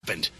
happened.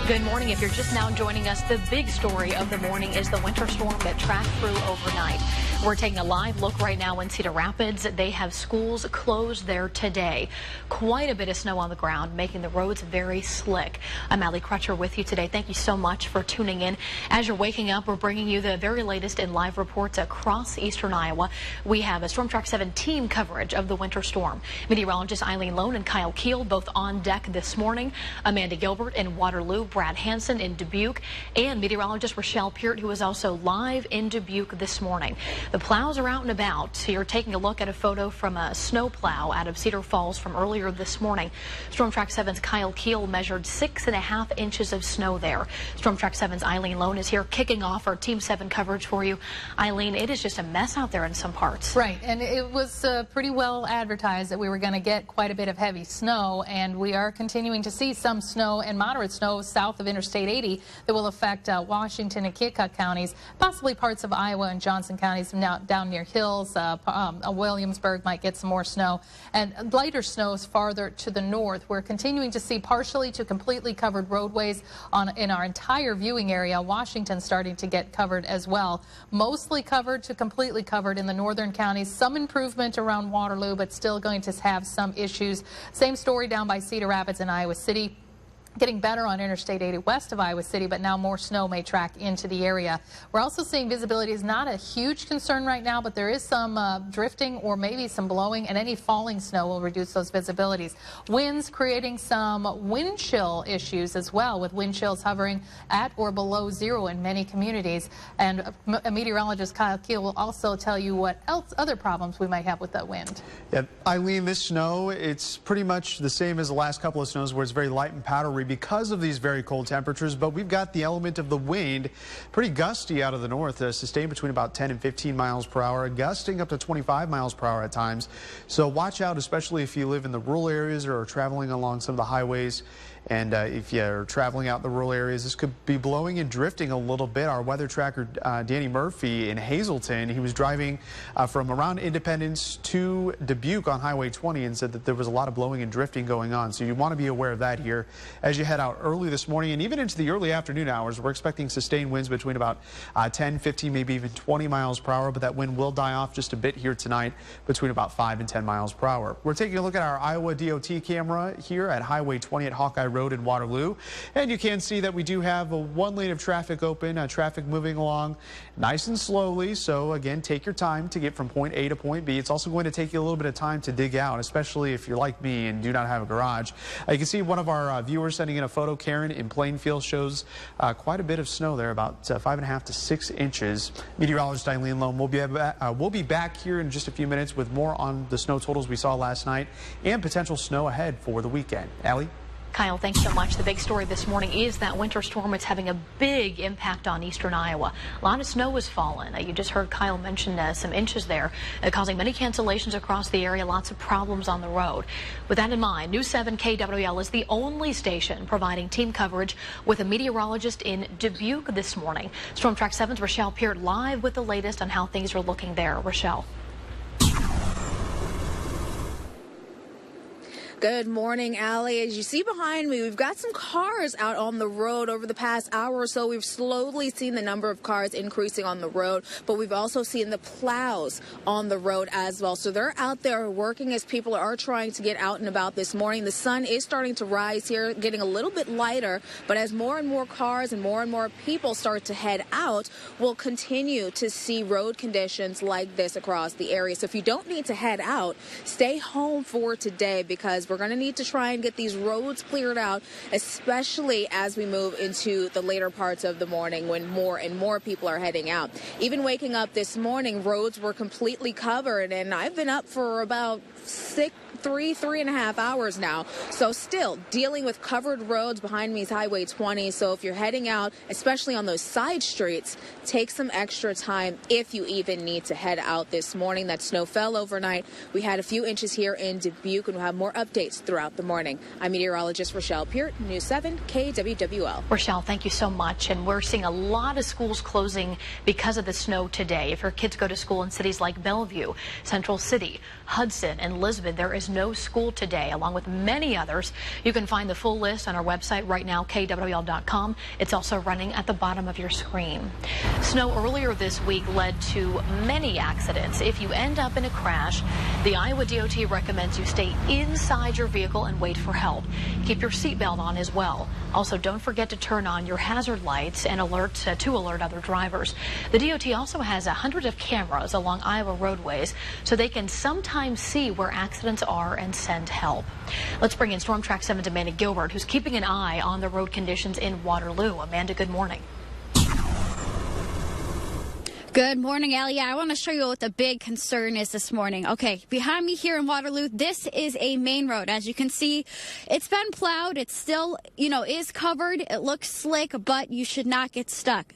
Good morning. If you're just now joining us, the big story of the morning is the winter storm that tracked through overnight. We're taking a live look right now in Cedar Rapids. They have schools closed there today. Quite a bit of snow on the ground, making the roads very slick. I'm Allie Crutcher with you today. Thank you so much for tuning in. As you're waking up, we're bringing you the very latest in live reports across eastern Iowa. We have a Storm Track 7 team coverage of the winter storm. Meteorologist Eileen Lone and Kyle Keel both on deck this morning. Amanda Gilbert in Waterloo, Brad Hansen in Dubuque, and meteorologist Rochelle Peart, who is also live in Dubuque this morning. The plows are out and about. You're taking a look at a photo from a snow plow out of Cedar Falls from earlier this morning. Storm Track 7's Kyle Keel measured 6.5 inches of snow there. Storm Track 7's Eileen Lone is here kicking off our Team 7 coverage for you. Eileen, it is just a mess out there in some parts. Right, and it was pretty well advertised that we were going to get quite a bit of heavy snow, and we are continuing to see some snow and moderate snow south of Interstate 80 that will affect Washington and Keokuk counties, possibly parts of Iowa and Johnson counties now down near Hills. Williamsburg might get some more snow, and lighter snow is farther to the north. We're continuing to see partially to completely covered roadways in our entire viewing area. Washington starting to get covered as well. Mostly covered to completely covered in the northern counties. Some improvement around Waterloo, but still going to have some issues. Same story down by Cedar Rapids and Iowa City. Getting better on Interstate 80 west of Iowa City, but now more snow may track into the area. We're also seeing visibility is not a huge concern right now, but there is some drifting or maybe some blowing, and any falling snow will reduce those visibilities. Winds creating some wind chill issues as well, with wind chills hovering at or below zero in many communities. And meteorologist Kyle Keel will also tell you what else other problems we might have with that wind. Yeah, Eileen, this snow, it's pretty much the same as the last couple of snows where it's very light and powdery because of these very cold temperatures, but we've got the element of the wind, pretty gusty out of the north, sustained between about 10 and 15 miles per hour, gusting up to 25 miles per hour at times. So watch out, especially if you live in the rural areas or are traveling along some of the highways. And if you're traveling out in the rural areas, this could be blowing and drifting a little bit. Our weather tracker, Danny Murphy in Hazleton, he was driving from around Independence to Dubuque on Highway 20 and said that there was a lot of blowing and drifting going on. So you want to be aware of that here as you head out early this morning and even into the early afternoon hours. We're expecting sustained winds between about 10, 15, maybe even 20 miles per hour, but that wind will die off just a bit here tonight between about 5 and 10 miles per hour. We're taking a look at our Iowa DOT camera here at Highway 20 at Hawkeye Road in Waterloo, and you can see that we do have one lane of traffic open, traffic moving along nice and slowly. So again, take your time to get from point A to point B. It's also going to take you a little bit of time to dig out, especially if you're like me and do not have a garage. You can see one of our viewers sending in a photo. Karen in Plainfield shows quite a bit of snow there, about 5.5 to 6 inches. Meteorologist Eileen Lone will be back here in just a few minutes with more on the snow totals we saw last night and potential snow ahead for the weekend. Allie? Kyle, thanks so much. The big story this morning is that winter storm. It's having a big impact on eastern Iowa. A lot of snow has fallen. You just heard Kyle mention some inches there, causing many cancellations across the area, lots of problems on the road. With that in mind, News 7 KWL is the only station providing team coverage with a meteorologist in Dubuque this morning. Storm Track 7's Rochelle Peart live with the latest on how things are looking there. Rochelle. Good morning, Allie. As you see behind me, we've got some cars out on the road over the past hour or so. We've slowly seen the number of cars increasing on the road, but we've also seen the plows on the road as well. So they're out there working as people are trying to get out and about this morning. The sun is starting to rise here, getting a little bit lighter, but as more and more cars and more people start to head out, we'll continue to see road conditions like this across the area. So if you don't need to head out, stay home for today, because we're going to need to try and get these roads cleared out, especially as we move into the later parts of the morning when more and more people are heading out. Even waking up this morning, roads were completely covered, and I've been up for about 3.5 hours now. So still dealing with covered roads. Behind me is Highway 20. So if you're heading out, especially on those side streets, take some extra time if you even need to head out this morning. That snow fell overnight. We had a few inches here in Dubuque, and we'll have more updates throughout the morning. I'm meteorologist Rochelle Peart, News 7 KWWL. Rochelle, thank you so much. And we're seeing a lot of schools closing because of the snow today. If your kids go to school in cities like Bellevue, Central City, Hudson, and Lisbon, there is no school today, along with many others. You can find the full list on our website right now, KWL.com. It's also running at the bottom of your screen. Snow earlier this week led to many accidents. If you end up in a crash, the Iowa DOT recommends you stay inside your vehicle and wait for help. Keep your seatbelt on as well. Also, don't forget to turn on your hazard lights and to alert other drivers. The DOT also has hundreds of cameras along Iowa roadways, so they can sometimes see where accidents are and send help. Let's bring in Storm Track 7's Amanda Gilbert, who's keeping an eye on the road conditions in Waterloo. Amanda, good morning. Good morning, Allie. Yeah, I want to show you what the big concern is this morning. Okay, behind me here in Waterloo, this is a main road. As you can see, it's been plowed. It still, is covered. It looks slick, but you should not get stuck.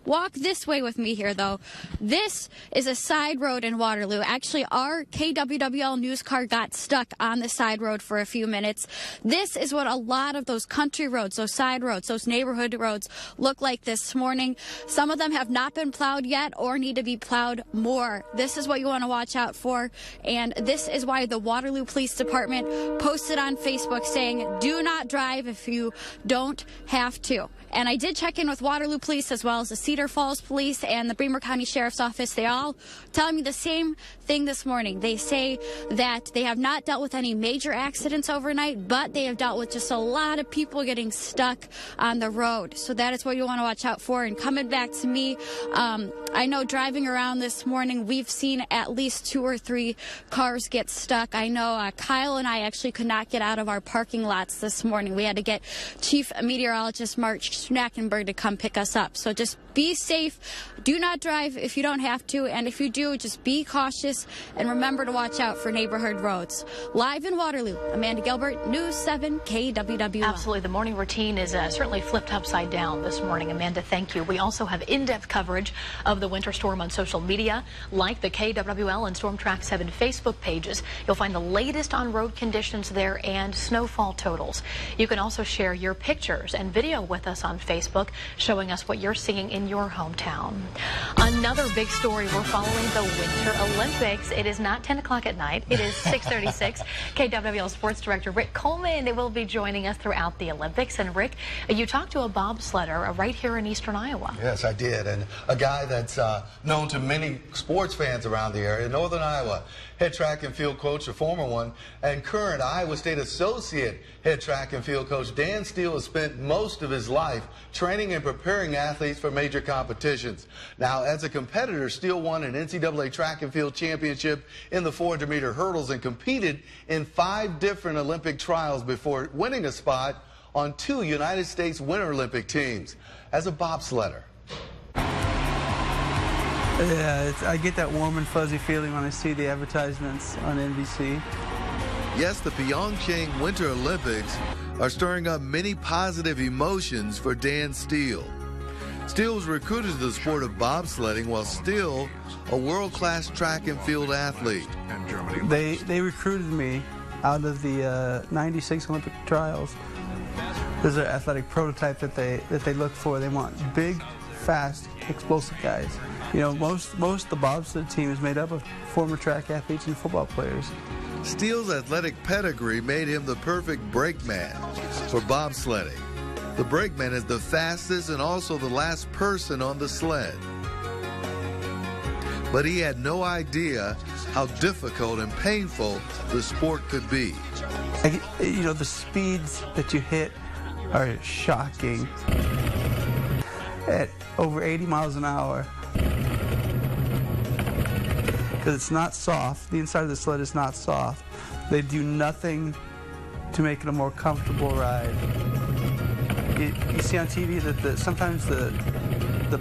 Walk this way with me here, though. This is a side road in Waterloo. Actually, our KWWL news car got stuck on the side road for a few minutes. This is what a lot of those country roads, those side roads, those neighborhood roads look like this morning. Some of them have not been plowed yet or need to be plowed more. This is what you want to watch out for, and this is why the Waterloo Police Department posted on Facebook saying, do not drive if you don't have to. And I did check in with Waterloo Police as well as the Cedar Falls Police and the Bremer County Sheriff's Office. They all telling me the same thing this morning. They say that they have not dealt with any major accidents overnight, but they have dealt with just a lot of people getting stuck on the road. So that is what you want to watch out for. And coming back to me, I know driving around this morning, we've seen at least 2 or 3 cars get stuck. I know Kyle and I actually could not get out of our parking lots this morning. We had to get Chief Meteorologist Mark Schnackenberg to come pick us up. So just be safe. Do not drive if you don't have to. And if you do, just be cautious and remember to watch out for neighborhood roads. Live in Waterloo, Amanda Gilbert, News 7 KWWL. Absolutely. The morning routine is certainly flipped upside down this morning. Amanda, thank you. We also have in-depth coverage of the winter storm on social media, like the KWL and Storm Track 7 Facebook pages. You'll find the latest on road conditions there and snowfall totals. You can also share your pictures and video with us on Facebook, showing us what you're seeing in your hometown. Another big story, we're following the Winter Olympics. It is not 10 o'clock at night. It is 6:36. KWL Sports Director Rick Coleman will be joining us throughout the Olympics. And Rick, you talked to a bobsledder right here in eastern Iowa. Yes, I did. And a guy that's known to many sports fans around the area, northern Iowa. Head track and field coach, a former one, and current Iowa State Associate head track and field coach Dan Steele has spent most of his life training and preparing athletes for major competitions. Now, as a competitor, Steele won an NCAA track and field championship in the 400-meter hurdles and competed in 5 different Olympic trials before winning a spot on 2 United States Winter Olympic teams. As a bobsledder, yeah, I get that warm and fuzzy feeling when I see the advertisements on NBC. Yes, the Pyeongchang Winter Olympics are stirring up many positive emotions for Dan Steele. Steele was recruited to the sport of bobsledding while still a world-class track and field athlete. They recruited me out of the 96 Olympic trials. There's an athletic prototype that they look for. They want big, fast, explosive guys. You know, most of the bobsled team is made up of former track athletes and football players. Steele's athletic pedigree made him the perfect brakeman for bobsledding. The brakeman is the fastest and also the last person on the sled. But he had no idea how difficult and painful the sport could be. You know, the speeds that you hit are shocking. At over 80 miles an hour. Because it's not soft. The inside of the sled is not soft. They do nothing to make it a more comfortable ride. You see on TV that sometimes the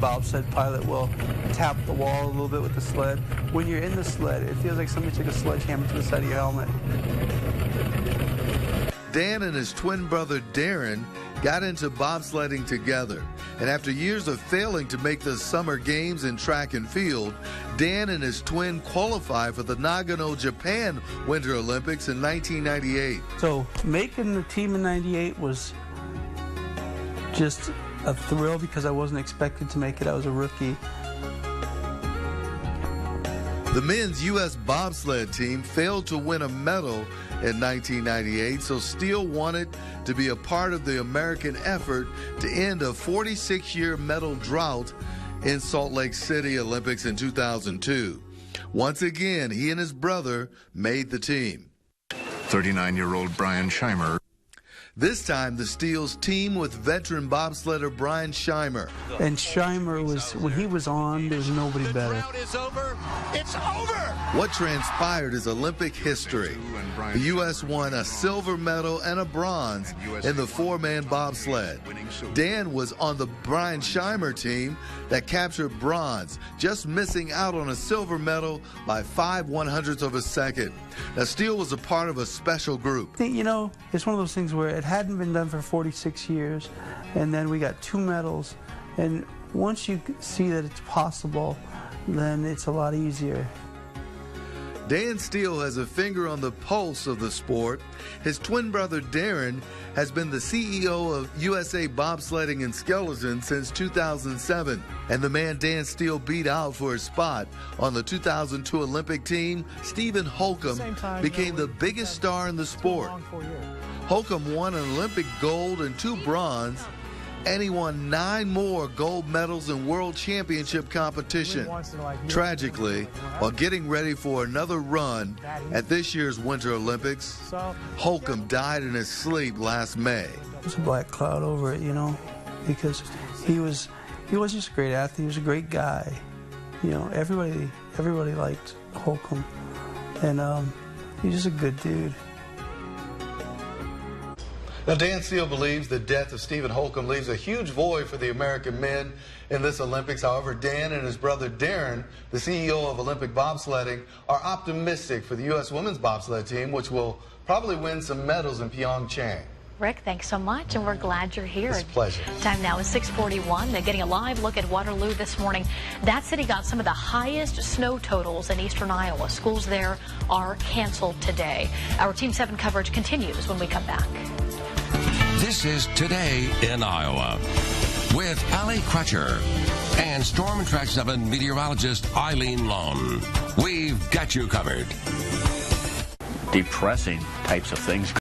bobsled pilot will tap the wall a little bit with the sled. When you're in the sled, it feels like somebody took a sledgehammer to the side of your helmet. Dan and his twin brother Darren got into bobsledding together, and after years of failing to make the summer games in track and field, Dan and his twin qualified for the Nagano, Japan Winter Olympics in 1998. So making the team in 98 was just a thrill because I wasn't expected to make it. I was a rookie. The men's U.S. bobsled team failed to win a medal in 1998, so Steele wanted to be a part of the American effort to end a 46-year medal drought in Salt Lake City Olympics in 2002. Once again, he and his brother made the team. 39-year-old Brian Scheimer. This time, the Steeles team with veteran bobsledder Brian Scheimer. And Scheimer was, when he was on, there was nobody better. It's over. It's over. What transpired is Olympic history. The U.S. won a silver medal and a bronze in the four-man bobsled. Dan was on the Brian Scheimer team that captured bronze, just missing out on a silver medal by 5/100ths of a second. Now, Steele was a part of a special group. You know, it's one of those things where it hadn't been done for 46 years, and then we got 2 medals, and once you see that it's possible, then it's a lot easier. Dan Steele has a finger on the pulse of the sport. His twin brother Darren has been the CEO of USA Bobsledding and Skeleton since 2007. And the man Dan Steele beat out for his spot on the 2002 Olympic team, Stephen Holcomb, became the biggest star in the sport. Holcomb won an Olympic gold and 2 bronze, and he won 9 more gold medals in World Championship competition. Tragically, while getting ready for another run at this year's Winter Olympics, Holcomb died in his sleep last May. There's a black cloud over it, you know, because he was just a great athlete. He was a great guy. You know, everybody liked Holcomb, and he's just a good dude. Now, Dan Steele believes the death of Stephen Holcomb leaves a huge void for the American men in this Olympics. However, Dan and his brother Darren, the CEO of Olympic bobsledding, are optimistic for the U.S. women's bobsled team, which will probably win some medals in Pyeongchang. Rick, thanks so much, and we're glad you're here. It's a pleasure. Time now is 6:41. They're getting a live look at Waterloo this morning. That city got some of the highest snow totals in eastern Iowa. Schools there are canceled today. Our Team 7 coverage continues when we come back. This is Today in Iowa with Allie Crutcher and Storm Track 7 meteorologist Eileen Lone. We've got you covered. Depressing types of things